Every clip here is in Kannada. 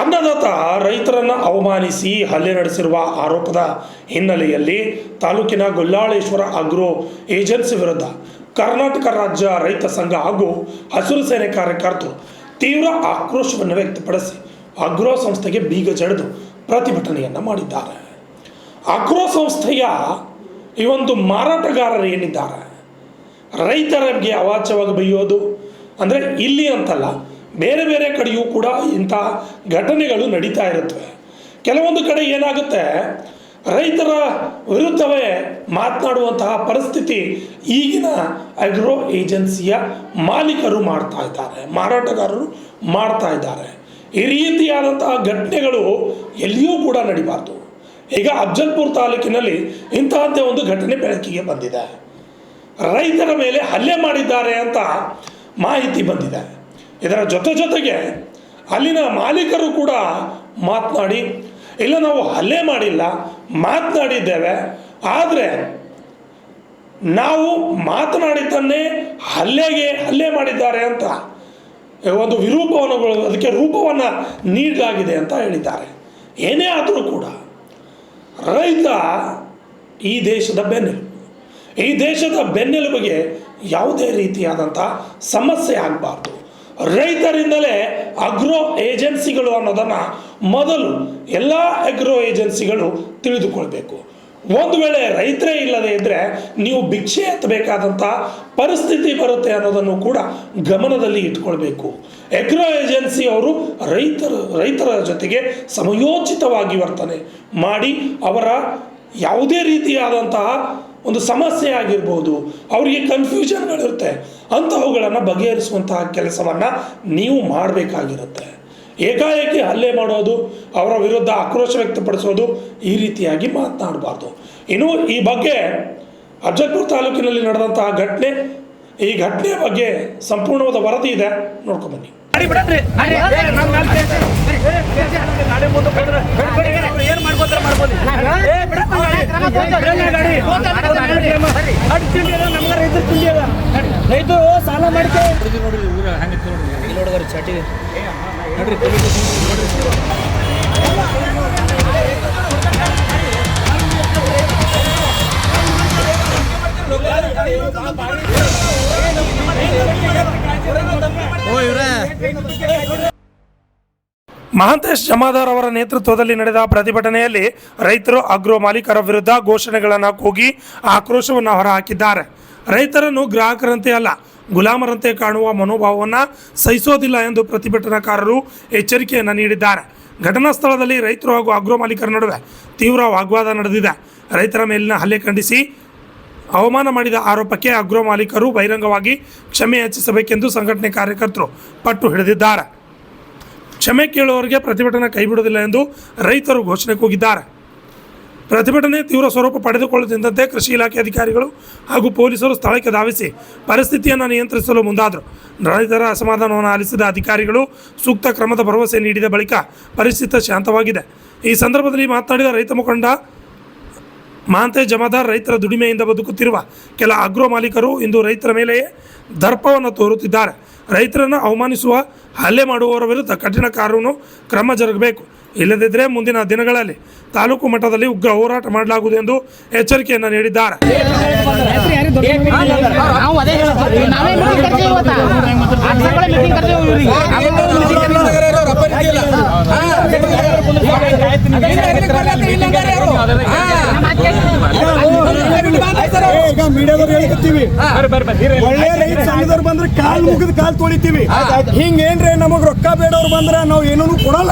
ಅನ್ನದಾತ ರೈತರನ್ನು ಅವಮಾನಿಸಿ ಹಲ್ಲೆ ನಡೆಸಿರುವ ಆರೋಪದ ಹಿನ್ನೆಲೆಯಲ್ಲಿ ತಾಲೂಕಿನ ಗೊಲ್ಲಾಳೇಶ್ವರ ಅಗ್ರೋ ಏಜೆನ್ಸಿ ವಿರುದ್ಧ ಕರ್ನಾಟಕ ರಾಜ್ಯ ರೈತ ಸಂಘ ಹಾಗೂ ಹಸಿರು ಸೇನೆ ಕಾರ್ಯಕರ್ತರು ತೀವ್ರ ಆಕ್ರೋಶವನ್ನು ವ್ಯಕ್ತಪಡಿಸಿ ಅಗ್ರೋ ಸಂಸ್ಥೆಗೆ ಬೀಗ ಜಡಿದು ಪ್ರತಿಭಟನೆಯನ್ನು ಮಾಡಿದ್ದಾರೆ. ಅಗ್ರೋ ಸಂಸ್ಥೆಯ ಈ ಒಂದು ಮಾರಾಟಗಾರರು ಏನಿದ್ದಾರೆ, ರೈತರಿಗೆ ಅವಾಚ್ಯವಾಗಿ ಬೈಯೋದು ಅಂದರೆ ಇಲ್ಲಿ ಅಂತಲ್ಲ, ಬೇರೆ ಬೇರೆ ಕಡೆಯೂ ಕೂಡ ಇಂಥ ಘಟನೆಗಳು ನಡೀತಾ ಇರುತ್ತವೆ. ಕೆಲವೊಂದು ಕಡೆ ಏನಾಗುತ್ತೆ, ರೈತರ ವಿರುದ್ಧವೇ ಮಾತನಾಡುವಂತಹ ಪರಿಸ್ಥಿತಿ ಈಗಿನ ಅಗ್ರೋ ಏಜೆನ್ಸಿಯ ಮಾಲೀಕರು ಮಾಡ್ತಾ ಇದ್ದಾರೆ, ಮಾರಾಟಗಾರರು ಮಾಡ್ತಾ ಇದ್ದಾರೆ. ಈ ರೀತಿಯಾದಂತಹ ಘಟನೆಗಳು ಎಲ್ಲಿಯೂ ಕೂಡ ನಡಿಬಾರ್ದು. ಈಗ ಅಫ್ಜಲ್ಪುರ ತಾಲೂಕಿನಲ್ಲಿ ಇಂತಹದ್ದೇ ಒಂದು ಘಟನೆ ಬೆಳಕಿಗೆ ಬಂದಿದೆ. ರೈತರ ಮೇಲೆ ಹಲ್ಲೆ ಮಾಡಿದ್ದಾರೆ ಅಂತ ಮಾಹಿತಿ ಬಂದಿದೆ. ಇದರ ಜೊತೆಗೆ ಅಲ್ಲಿನ ಮಾಲೀಕರು ಕೂಡ ಮಾತನಾಡಿ, ಇಲ್ಲ ನಾವು ಹಲ್ಲೆ ಮಾಡಿಲ್ಲ, ಮಾತನಾಡಿದ್ದೇವೆ, ಆದರೆ ನಾವು ಮಾತನಾಡಿದ್ದನ್ನೇ ಹಲ್ಲೆ ಮಾಡಿದ್ದಾರೆ ಅಂತ ಒಂದು ಅದಕ್ಕೆ ರೂಪವನ್ನು ನೀಡಲಾಗಿದೆ ಅಂತ ಹೇಳಿದ್ದಾರೆ. ಏನೇ ಆದರೂ ಕೂಡ ರೈತ ಈ ದೇಶದ ಬೆನ್ನೆಲುಬು. ಈ ದೇಶದ ಬೆನ್ನೆಲುಬಿಗೆ ಯಾವುದೇ ರೀತಿಯಾದಂಥ ಸಮಸ್ಯೆ ಆಗಬಾರ್ದು. ರೈತರಿಂದಲೇ ಅಗ್ರೋ ಏಜೆನ್ಸಿಗಳು ಅನ್ನೋದನ್ನು ಮೊದಲು ಎಲ್ಲ ಅಗ್ರೋ ಏಜೆನ್ಸಿಗಳು ತಿಳಿದುಕೊಳ್ಬೇಕು. ಒಂದು ವೇಳೆ ರೈತರೇ ಇಲ್ಲದೇ ಇದ್ದರೆ ನೀವು ಭಿಕ್ಷೆ ಎತ್ತಬೇಕಾದಂಥ ಪರಿಸ್ಥಿತಿ ಬರುತ್ತೆ ಅನ್ನೋದನ್ನು ಕೂಡ ಗಮನದಲ್ಲಿ ಇಟ್ಕೊಳ್ಬೇಕು. ಅಗ್ರೋ ಏಜೆನ್ಸಿ ಅವರು ರೈತರ ಜೊತೆಗೆ ಸಮಯೋಚಿತವಾಗಿ ವರ್ತನೆ ಮಾಡಿ ಅವರ ಯಾವುದೇ ರೀತಿಯಾದಂತಹ ಒಂದು ಸಮಸ್ಯೆ ಆಗಿರ್ಬೋದು, ಅವರಿಗೆ ಕನ್ಫ್ಯೂಷನ್ಗಳಿರುತ್ತೆ, ಅಂಥವುಗಳನ್ನು ಬಗೆಹರಿಸುವಂತಹ ಕೆಲಸವನ್ನು ನೀವು ಮಾಡಬೇಕಾಗಿರುತ್ತೆ. ಏಕಾಏಕಿ ಹಲ್ಲೆ ಮಾಡೋದು, ಅವರ ವಿರುದ್ಧ ಆಕ್ರೋಶ ವ್ಯಕ್ತಪಡಿಸೋದು, ಈ ರೀತಿಯಾಗಿ ಮಾತನಾಡಬಾರ್ದು. ಇನ್ನು ಈ ಬಗ್ಗೆ ಅಫ್ಜಲ್ಪುರ ತಾಲೂಕಿನಲ್ಲಿ ನಡೆದಂತಹ ಈ ಘಟನೆಯ ಬಗ್ಗೆ ಸಂಪೂರ್ಣವಾದ ವರದಿ ಇದೆ, ನೋಡ್ಕೊಂಬನ್ನಿ. ರೈತರು ಸಾಲ ಮಾಡ್ತೇವೆ ಮಹಾಂತೇಶ್ ಜಮಾದಾರ್ ಅವರ ನೇತೃತ್ವದಲ್ಲಿ ನಡೆದ ಪ್ರತಿಭಟನೆಯಲ್ಲಿ ರೈತರು ಅಗ್ರೋ ಮಾಲೀಕರ ವಿರುದ್ಧ ಘೋಷಣೆಗಳನ್ನು ಕೂಗಿ ಆಕ್ರೋಶವನ್ನು ಹೊರಹಾಕಿದ್ದಾರೆ. ರೈತರನ್ನು ಗ್ರಾಹಕರಂತೆ ಅಲ್ಲ, ಗುಲಾಮರಂತೆ ಕಾಣುವ ಮನೋಭಾವವನ್ನು ಸಹಿಸೋದಿಲ್ಲ ಎಂದು ಪ್ರತಿಭಟನಾಕಾರರು ಎಚ್ಚರಿಕೆಯನ್ನು ನೀಡಿದ್ದಾರೆ. ಘಟನಾ ಸ್ಥಳದಲ್ಲಿ ರೈತರು ಹಾಗೂ ಅಗ್ರೋ ಮಾಲೀಕರ ನಡುವೆ ತೀವ್ರ ವಾಗ್ವಾದ ನಡೆದಿದೆ. ರೈತರ ಮೇಲಿನ ಹಲ್ಲೆ ಖಂಡಿಸಿ ಅವಮಾನ ಮಾಡಿದ ಆರೋಪಕ್ಕೆ ಅಗ್ರೋ ಮಾಲೀಕರು ಬಹಿರಂಗವಾಗಿ ಕ್ಷಮೆ ಯಾಚಿಸಬೇಕೆಂದು ಸಂಘಟನೆ ಕಾರ್ಯಕರ್ತರು ಪಟ್ಟು ಹಿಡಿದಿದ್ದಾರೆ. ಕ್ಷಮೆ ಕೇಳುವವರಿಗೆ ಪ್ರತಿಭಟನೆ ಕೈಬಿಡುವುದಿಲ್ಲ ಎಂದು ರೈತರು ಘೋಷಣೆ ಕೂಗಿದ್ದಾರೆ. ಪ್ರತಿಭಟನೆ ತೀವ್ರ ಸ್ವರೂಪ ಪಡೆದುಕೊಳ್ಳುತ್ತಿದ್ದಂತೆ ಕೃಷಿ ಇಲಾಖೆ ಅಧಿಕಾರಿಗಳು ಹಾಗೂ ಪೊಲೀಸರು ಸ್ಥಳಕ್ಕೆ ಧಾವಿಸಿ ಪರಿಸ್ಥಿತಿಯನ್ನು ನಿಯಂತ್ರಿಸಲು ಮುಂದಾದರು. ರೈತರ ಅಸಮಾಧಾನವನ್ನು ಆಲಿಸಿದ ಅಧಿಕಾರಿಗಳು ಸೂಕ್ತ ಕ್ರಮದ ಭರವಸೆ ನೀಡಿದ ಬಳಿಕ ಪರಿಸ್ಥಿತಿ ಶಾಂತವಾಗಿದೆ. ಈ ಸಂದರ್ಭದಲ್ಲಿ ಮಾತನಾಡಿದ ರೈತ ಮುಖಂಡ ಮಹಾಂತೇಶ್ ಜಮಾದಾರ್, ರೈತರ ದುಡಿಮೆಯಿಂದ ಬದುಕುತ್ತಿರುವ ಕೆಲ ಅಗ್ರೋ ಮಾಲೀಕರು ಇಂದು ರೈತರ ಮೇಲೆಯೇ ದರ್ಪವನ್ನು ತೋರುತ್ತಿದ್ದಾರೆ. ರೈತರನ್ನು ಅವಮಾನಿಸುವ ಹಲ್ಲೆ ಮಾಡುವವರ ವಿರುದ್ಧ ಕಠಿಣ ಕಾನೂನು ಕ್ರಮ ಜರುಗಬೇಕು. ಇಲ್ಲದಿದ್ದರೆ ಮುಂದಿನ ದಿನಗಳಲ್ಲಿ ತಾಲೂಕು ಮಟ್ಟದಲ್ಲಿ ಉಗ್ರ ಹೋರಾಟ ಮಾಡಲಾಗುವುದು ಎಂದು ಎಚ್ಚರಿಕೆಯನ್ನು ನೀಡಿದ್ದಾರೆ. ಮೀಡಿಯಾದವ್ರು ಹೇಳಿಕತ್ತೀವಿ, ಒಳ್ಳೆ ರೈತ ಸಂಘದವ್ರು ಬಂದ್ರೆ ಕಾಲ್ ಮುಗಿದ್ ಕಾಲ್ ತೊಳಿತೀವಿ. ಹಿಂಗೇನ್ರಿ ನಮಗ್ ರೊಕ್ಕ ಬೇಡವ್ರು ಬಂದ್ರ ನಾವ್ ಏನೂ ಕೊಡಲ್ಲ.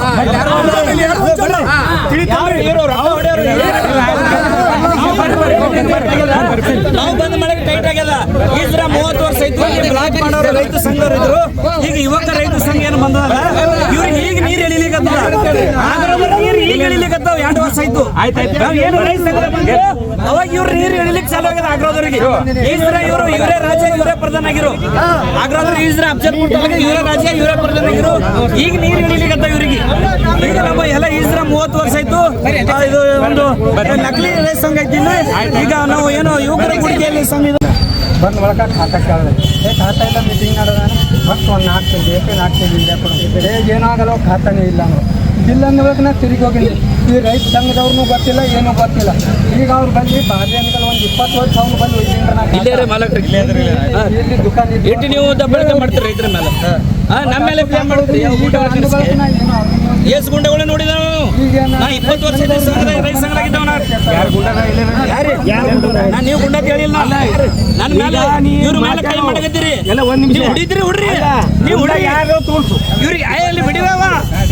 ನಾವು ಬಂದ ಮಳೆಗೆ ಟೈಟ್ ಆಗ್ಯದ. ಈದ್ರ 30 ವರ್ಷ ಐತಿ ಬ್ಲಾಕ್ ಮಾಡೋರು ರೈತ ಸಂಘರು ಇದ್ರು. ಈಗ ಯುವಕ ರೈತ ಸಂಘ ಏನು ಬಂದದ, ಇವ್ರಿಗೆ ಈಗ ನೀರು ಎಳಿಲಿಕತ್ತದ. ನೀರು ಈಗ ಎಳಿಲಿಕತ್ತಾವ 2 ವರ್ಷ ಆಯ್ತು. ಏನು ರೈತ ಸಂಘ ಅವಾಗ ಇವ್ರು ನೀರು ಎಳಿಲಿಕ್ಕೆ ಚಾಲು ಆಗ್ಯದ ಆಗ್ರೋದವ್ರಿಗೆ. ಈದ್ರ ಇವರೇ ರಾಜ್ಯ, ಇವರೇ ಪ್ರಧಾನ ಆಗಿರು. ಆಗ್ರೋದ್ರು ಈದ್ರ ಅಫ್ಜಲ್ಪುರ ತಾಲೂಕಿಗೆ ಇವರೇ ರಾಜ್ಯ, ಇವರೇ ಪ್ರಧಾನ ಆಗಿರು. ಈಗ ನೀರು ಎಳಿಲಿಕತ್ತಾವ ಇವರಿಗೆ. ಈಗ ನಮ್ಮ ಎಲ್ಲ ಈದ್ರ 30 ವರ್ಷ ಆಯ್ತು. ಇದು ಒಂದು ನಕಲಿ ರೈತ ಸಂಘ ಐತಿ. ಈಗ ನಾವು ಏನೋ ಯುವಕರ ಗುಡಿಗೆಯಲ್ಲಿ ಸಂಘ ಬಂದ ಒಳಗೆ ಖಾತಾ ಕೇಳಿದೆ. ಖಾತಾ ಇಲ್ಲ, ಮೀಟಿಂಗ್ ನಡೆದ ಫಸ್ಟ್ ಒಂದು 4 KG 4 KG ಇಂಡಿಯಾ ಕೊಡು. ಏನಾಗಲ್ಲ, ಖಾತಾನೇ ಇಲ್ಲ. ಇಲ್ಲ ಅನ್ನೋದಕ್ಕೆ ನಾ ತಿರುಗಿ ಹೋಗಿನಿ. ಈ ರೈತ ಸಂಘದವ್ರನ್ನೂ ಗೊತ್ತಿಲ್ಲ, ಏನೂ ಗೊತ್ತಿಲ್ಲ. ಈಗ ಅವ್ರು ಬಂದು ಬಾರಿ ಅಂಕಲ್ ಒಂದು 20 ವರ್ಷ ಅವ್ನು ಬಂದು ಒಯ್ದಿದ್ರೆ ಇಲ್ಲೇ ರೀ ಮಾಲಕ್ರು ಎಲ್ಲಿ ದುಕಾನ್ ಇದ್ದು ಎಷ್ಟು ನೀವು ದಬ್ಬಳಿಕೆ ಮಾಡ್ತೀರಿ ರೈತರ ಮೇಲೆ? ನಮ್ಮ ಮೇಲೆ ಬ್ಲೇಮ್ ಮಾಡ್ತೀರಿ. ಎಷ್ಟು ಗುಂಡಗಳು ನೋಡಿದ ನಾ 20 ವರ್ಷದ ರೈತ ಸಂಘದಾಗಿದ್ದವ ನಾನು. ನೀವು ಗುಂಡ ಕೇಳಿಲ್ಲ ನನ್ನ ಮೇಲೆ, ಇವ್ರ ಮೇಲೆ ಕೈ ಮಾಡಕತ್ತೀರಿ. ನೀವು ಹೊಡಿದ್ರಿ ಹುಡ್ರಿ, ನೀವು ಹುಡ್ರಿ ಇವ್ರಿಗೆ ಅಲ್ಲಿ ವಿಡಿಯೋವ,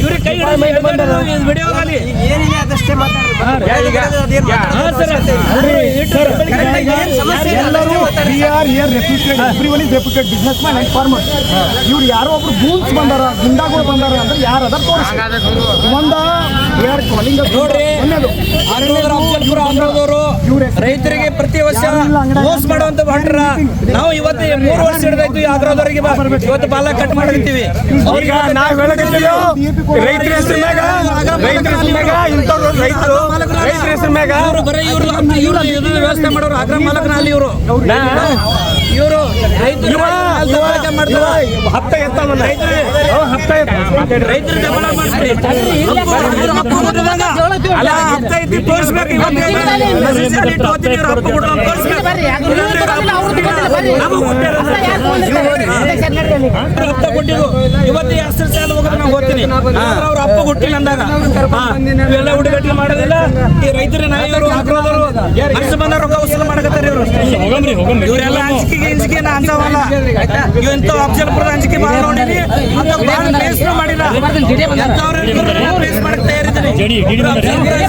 ಇವ್ರಿಗೆ ಕೈ ವಿಡಿಯೋದಲ್ಲಿ ಇವ್ರು ಯಾರೋ ಒಬ್ರು ಗೂನ್ಸ್ ಬಂದಾರ, ಗುಂಡಾಗಳು ಬಂದಾರ ಅಂದ್ರೆ ಯಾರು ಅದ ತೋರಿಸಿ ನೋಡ್ರಿ. ಅಫಜಲ್ಪುರ ರೈತರಿಗೆ ಪ್ರತಿ ವರ್ಷ ಮೋಸ ಮಾಡುವಂತ ಹೊಂಟ್ರ. ನಾವು ಇವತ್ತು 3 ವರ್ಷ ಹಿಡಿದಾಯ್ತು ಈ ಆಗ್ರಹದವರಿಗೆ ಇವತ್ತು ಬಾಲ ಕಟ್ ಮಾಡಿರ್ತೀವಿ. ವ್ಯವಸ್ಥೆ ಮಾಡೋರು ಆಗ್ರಹ ಮಾಲಕನ ಅಲ್ಲಿ ಇವರು ರೈತರು ರೈತರು ದಬ್ಬಳ ಮಾಡ್ತೀರಿ. ಇವತ್ತು ಹೆಸರು ಸಾಲ ಹೋಗೋದು ನಾವು ಹೋಗ್ತೀನಿ. ಅವ್ರ ಅಪ್ಪ ಹುಟ್ಟಿಲ್ಲ ಅಂದಾಗ ಇವೆಲ್ಲ ಹುಡುಗಟ್ಟಿ ಮಾಡೋದಿಲ್ಲ. ಈ ರೈತರ ನಾಯಿಗಳು ಆಗ್ರಹದವರು ಮನಸ್ಸು ಬಂದ ರೊಕ್ಕ ವಸೂಲು ಮಾಡಕತ್ತಾರೆ ಇವರು. ಇವರೆಲ್ಲ ಅಂಜಿಕೆಗೆ ಅಂಜವಲ್ಲ. ಇವಂತ ಅಫಜಲ್ಪುರದ ಅಂಜಿಕೆ ಭಾಳ ನೋಡಿನಿ, ಅಂತ ಭಾಳ ಬೇಸ್ನು ಮಾಡಿಲ್ಲ. ಬೇಸ್ ಮಾಡಕ್ ತಯಾರಿದ್ದೀನಿ. ಇವರೆಲ್ಲ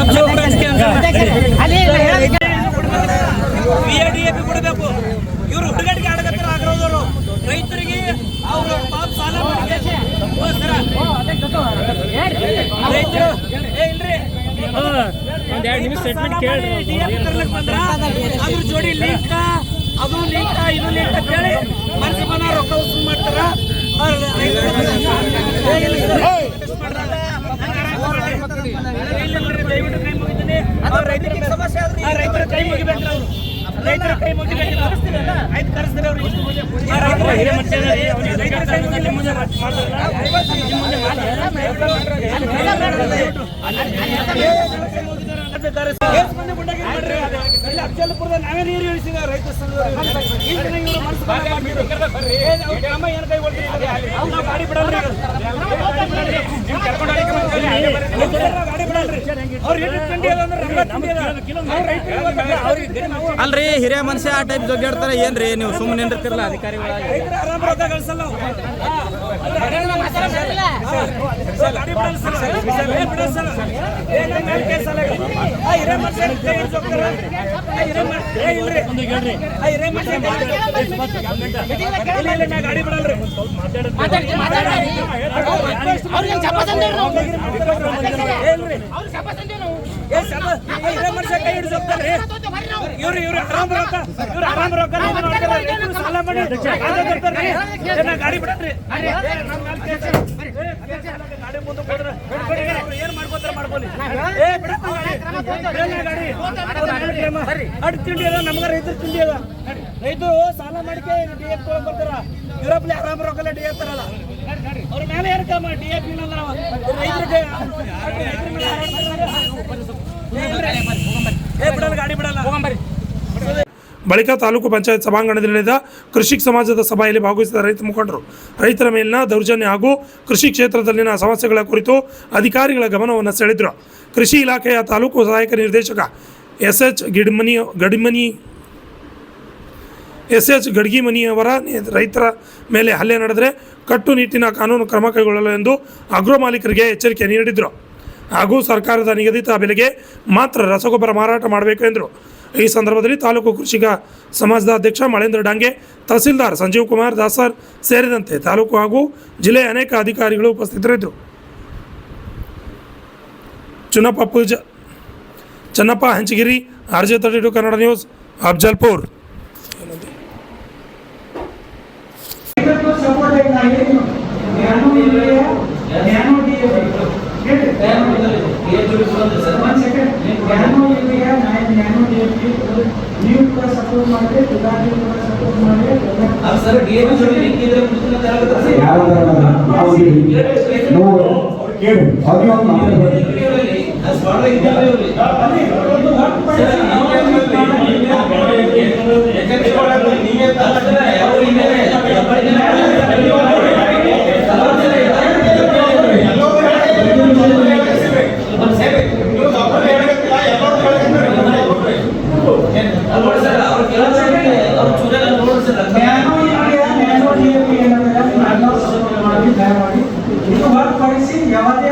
ಅಫಜಲ್ಪುರ ಅಂಜಿಕೆ BADAP ಕೊಡಬೇಕು. ಇವರು ಹುಡುಗಟ್ಟಿಗೆ ಆಡಕತ್ತಾರ ಆಗ್ರಹದವರು. ರೈತರಿಗೆ ಅವರು ಪಾಪ ಸಾಲ ಮಾಡಿದ್ದಾರೆ. ರೈತರು ಇಲ್ರಿ ಒಂದ್ 2 ನಿಮಿಷ ಸ್ಟೇಟ್ಮೆಂಟ್ ಕೇಳ್ರಿ. ಅದ್ರ ಜೋಡಿ ಲಿಂಕ್, ಅದು ಲಿಂಕ್, ಇದು ಲಿಂಕ್ ಅಂತ ಹೇಳಿ ಮನಸ್ಸು ಬಂದ ರೊಕ್ಕ ವಸೂಲು ಮಾಡ್ತಾರ. ದಯವಿಟ್ಟು ಕೈ ಮುಗಿತೀನಿ. ರೈತರಿಗೆ ಸಮಸ್ಯೆ ಆದ್ರೆ ರೈತರ ಕೈ ಮುಗಿಬೇಕ್ರಿ. ಅವರು ರೈತರ ಕೈ ಮುಗಿಬೇಕು. ಆಯ್ತು ಕರೆಸ್ತಾರೆ ಅವ್ರಿಗೆ. ಅಫಜಲ್ಪುರದ ನಾವೇ ನೀರು ಇಳಿಸಿದ ರೈತ ಸಂಘದವರು ಏನು ಕೈ ಕೊಡ್ತೀವಿ? ಗಾಡಿ ಬಿಡಲ್ರಿ, ಅಲ್ರಿ ಹಿರಿಯ ಮನುಷ್ಯ ಆ ಟೈಪ್ ಜೊಗ್ಗಾಡ್ತಾರೆ. ಏನ್ರಿ ನೀವು ಸುಮ್ಮನೆ ನಿಂತಿರಲ್ಲ ಅಧಿಕಾರಿಗಳಾಗಿ? ಗಾಡಿ ಬಿಡಲ್ರಿ. ಕೈ ಹಿಡಿಸೋಗ್ತಾರ್ರಿ ಇವ್ರು. ಆರಾಮ್ ರೊಕ್ಕ, ಇವ್ರು ಆರಾಮ್ ರೊಕ್ಕ ಸಾಲ ಮಾಡಿ ಗಾಡಿ ಬಿಡಲ್ರಿ. ಗಾಡಿ ಮುಂದೆ ಹೋದ್ರೆ ಏನ್ ಮಾಡ್ಕೋತಾರ ಮಾಡ್ಕೊಳ್ಳಿ. ಅಡ್ ತಿಂಡಿ ಅದ, ನಮ್ಗ ರೈತರ ತಿಂಡಿ ಅದ. ರೈತರು ಸಾಲ ಮಾಡಿಕೆ DAP ತಗೊಂಡ್ ಬರ್ತಾರ. ಯುರೋಪ್ಲಿ ಆರಾಮ್ ರೊಕ್ಕಲ್ಲ DAP ತರಲ್ಲ. ಅವ್ರ ಮೇಲೆ ಏನ್ ಕಮ್ಮ DAP ರೈತರಿಗೆ ಬಿಡಲ್ಲ, ಗಾಡಿ ಬಿಡಲ್ಲ. ಬಳಿಕ ತಾಲೂಕು ಪಂಚಾಯತ್ ಸಭಾಂಗಣದಲ್ಲಿ ನಡೆದ ಕೃಷಿ ಸಮಾಜದ ಸಭೆಯಲ್ಲಿ ಭಾಗವಹಿಸಿದ ರೈತ ಮುಖಂಡರು ರೈತರ ಮೇಲಿನ ದೌರ್ಜನ್ಯ ಹಾಗೂ ಕೃಷಿ ಕ್ಷೇತ್ರದಲ್ಲಿನ ಸಮಸ್ಯೆಗಳ ಕುರಿತು ಅಧಿಕಾರಿಗಳ ಗಮನವನ್ನು ಸೆಳೆದರು. ಕೃಷಿ ಇಲಾಖೆಯ ತಾಲೂಕು ಸಹಾಯಕ ನಿರ್ದೇಶಕ ಎಸ್ ಎಚ್ ಗಡ್ಗಿಮನಿಯವರ ರೈತರ ಮೇಲೆ ಹಲ್ಲೆ ನಡೆದರೆ ಕಟ್ಟುನಿಟ್ಟಿನ ಕಾನೂನು ಕ್ರಮ ಕೈಗೊಳ್ಳಲು ಎಂದು ಅಗ್ರೋ ಮಾಲೀಕರಿಗೆ ಎಚ್ಚರಿಕೆ ನೀಡಿದರು. ಹಾಗೂ ಸರ್ಕಾರದ ನಿಗದಿತ ಬೆಲೆಗೆ ಮಾತ್ರ ರಸಗೊಬ್ಬರ ಮಾರಾಟ ಮಾಡಬೇಕು ಎಂದರು. ಈ ಸಂದರ್ಭದಲ್ಲಿ ತಾಲೂಕು ಕೃಷಿಕ ಸಮಾಜದ ಅಧ್ಯಕ್ಷ ಮಳೇಂದ್ರ ಡಾಂಗೆ, ತಹಸೀಲ್ದಾರ್ ಸಂಜೀವ್ ಕುಮಾರ್ ದಾಸರ್ ಸೇರಿದಂತೆ ತಾಲೂಕು ಹಾಗೂ ಜಿಲ್ಲೆಯ ಅನೇಕ ಅಧಿಕಾರಿಗಳು ಉಪಸ್ಥಿತರಿದ್ದರು. Channappa Hanchagiri, RJ32 Kannada news, Afzalpur. Sir ಕೇಳಿ ಅವ್ರಿಗೆ ಒಂದು ಮಾತಾಡ್ಬೋದು. ಇದು ಹೊರತುಪಡಿಸಿ ಯಾವುದೇ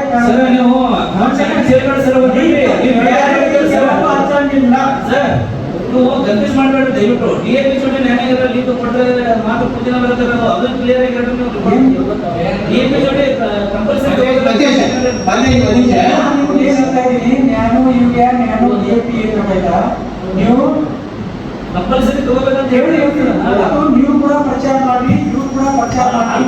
ಗಂಭೀರ್ ಮಾಡಬೇಡಿ ದಯವಿಟ್ಟು DAP ಚೋಟಿ ನ್ಯಾಯಾಲಯದ ಲೀಡ್ ಕೊಟ್ಟರೆ ಮಾತ್ರ ಪೂಜನ ಬರುತ್ತೆ ಅದು ಕ್ಲಿಯರ್ ಆಗಿ DAP ಚೋಟಿ ಕಂಪಲ್ಸರಿ ನೀವು ಕಂಪಲ್ಸರಿ ತಗೋಬೇಕಂತ ಹೇಳಿ ಅದು ನೀವು ಕೂಡ ಪ್ರಚಾರ ಮಾಡಿ ಇವ್ರು ಕೂಡ ಪ್ರಚಾರ ಮಾಡಿ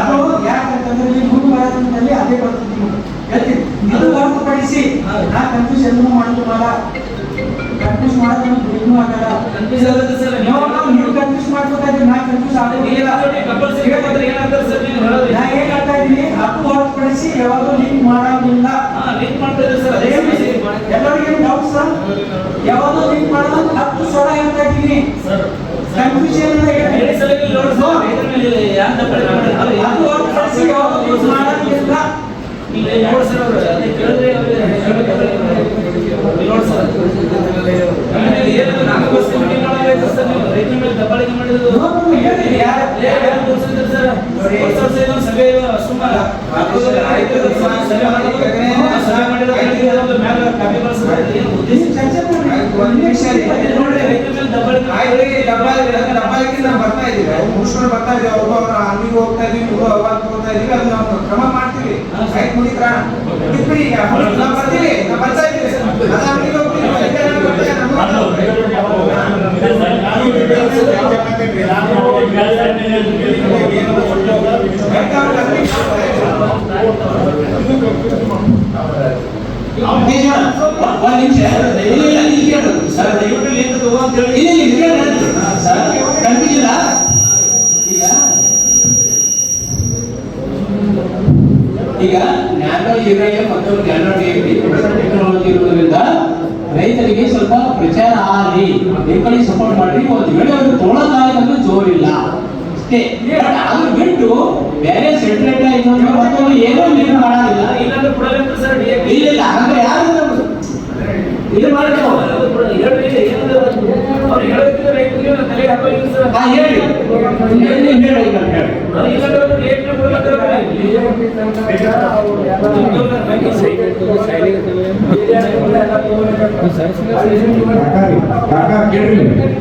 ಅದು ಯಾಕಂತಂದ್ರೆ ನೀವು ನೂರು ಬರೋದ್ರಲ್ಲಿ ಅದೇ ಬರ್ತದೆ ನಿಮ್ಗೆ ಹೇಳ್ತೀನಿ ಇದು ಹೊರತುಪಡಿಸಿ ನಾ ಕನ್ಫ್ಯೂಸ್ ಎಲ್ಲೂ ಮಾಡ್ಕೊಳಲ್ಲ ಕನ್ಫ್ಯೂಸ್ ಮಾಡೋದು ಏನೂ ಆಗಲ್ಲ ಕನ್ಫ್ಯೂಸ್ ಆಗುತ್ತೆ ಸರ್ ನೀವು ಕನ್ಫ್ಯೂಸ್ ಮಾಡ್ಬೇಕಾದ್ರೆ ನಾ ಕನ್ಫ್ಯೂಸ್ ಆಗೋದಿಲ್ಲ ಕಂಪಲ್ಸರಿ ಏನಾಗ್ತದೆ ಸರ್ ನೀವು ಹೇಳೋದು ನಾ ಏನ್ ಹೇಳ್ತಾ ಇದೀನಿ ಅದು ಹೊರತುಪಡಿಸಿ ಯಾವಾಗೂ ಲಿಂಕ್ ಮಾಡೋದಿಲ್ಲ ಲಿಂಕ್ ಮಾಡ್ತಾ ಇದ್ದಾರೆ ಸರ್ ಅದೇ ಎಲ್ಲರಿಗೂ ಡೌಟ್ ಸರ್ ಯಾವಾಗೂ ಲಿಂಕ್ ಮಾಡೋದು 10 ಸಲ ಹೇಳ್ತಾ ಇದ್ದೀನಿ ಕನ್ಫ್ಯೂಷನ್ ಹೇಳಿ ಸರ್ ಇಲ್ಲಿ ನೋಡಿ ಸರ್ ಇದ್ರ ಮೇಲೆ ಯಾರು ತಪ್ಪು ಮಾಡಿದ್ರು ಅದು ಹೊರತುಪಡಿಸಿ ಯಾವಾಗೂ ಲಿಂಕ್ ಮಾಡೋದಿಲ್ಲ ಇಲ್ಲಿ ನೋಡಿ ಸರ್ ಅವರು ಅದೇ ಕೇಳಿದ್ರೆ ನೋಡಿ ಸರ್ ಏನು ನಾನು ಬಸ್ ಮೀಟಿಂಗ್ ಮಾಡಬೇಕು ಸರ್ ನೀವು ರೈತರ ಮೇಲೆ ದಬ್ಬಾಳಿಕೆ ಮಾಡಿದ್ರು ಯಾರು ತೋರಿಸಿದ್ರು ಸರ್ ವರ್ಷ ಸಭೆ ಸುಮಾರು ಸಭೆ ಮಾಡಿರೋದು ಮ್ಯಾಲ ಕಾಪಿ ಕಳಿಸಿದ್ರೆ ಏನು ಉದ್ದೇಶ ಚರ್ಚೆ ಮಾಡಿ ನೋಡಿ ರೈತರ ಮೇಲೆ ದಬ್ಬಾಳಿಕೆ ನಾವು ಬರ್ತಾ ಇದೀವಿ ಮುಗಿಸ್ಕೊಂಡು ಬರ್ತಾ ಇದೀವಿ ಅವ್ರು ಅಂಗಡಿಗೆ ಹೋಗ್ತಾ ಇದೀವಿ ನೀವು ಅವಾಗ ಹೋಗ್ತಾ ಇದೀವಿ ಅದು ನಾವು ಕ್ರಮ ಮಾಡ್ತೀವಿ ಆಯ್ತು ಮುಗಿತ್ರ ಬಿಟ್ಬಿಡಿ ಈಗ ನಾವು ಬರ್ತೀವಿ ನಾವು ಬರ್ತಾ ಇದೀವಿ ಅದು ಅಂಗಡಿಗೆ ಹೋಗ್ತೀವಿ ಸರ್ ದಯವಿಟ್ಟು ಲಿಂಕ್ ತಗೋ ಅಂತ ಹೇಳಿ ಈಗ ನ್ಯಾನೋ ಯುರೇನಿಯಂ ಮತ್ತು ನ್ಯಾನೋ ಡಿಎಪಿ ಟೆಕ್ನಾಲಜಿ ಇರುವುದರಿಂದ ರೈತರಿಗೆ ಸ್ವಲ್ಪ ಪ್ರಚಾರ ಆಗಲಿ ಬೆಂಬಲಿ ಸಪೋರ್ಟ್ ಮಾಡಿ ಒಂದು ವೇಳೆ ಅವರು ತೊಗೊಳಕ್ಕಾಗದಂದ್ರೆ ಜೋರಿಲ್ಲ ಅಷ್ಟೇ ಅದ್ರ ಬಿಟ್ಟು ಬೇರೆ ಸೆಟ್ರೇಟ್ ಇನ್ನೊಂದು ಮತ್ತೊಂದು ಏನೂ ಲಿಂಕ್ ಮಾಡೋದಿಲ್ಲ ಇಲ್ಲಾಂದ್ರೆ ಕೊಡಬೇಕು ಸರ್ DAP ಇಲ್ಲ ಹಾಗಾದ್ರೆ ಯಾರು ಇದು ಮಾಡಿ ಅವ್ರು ಹೇಳೋದಕ್ಕೆ ರೈತರಿಗೆ ತಲೆ ಹಾಕೋದಿಲ್ಲ ಸರ್ ಹೇಳಿ ಹೇಳಿ ಕಾಕ ಕೇಳಿ ಬಂದಿದ್ದೀವಿ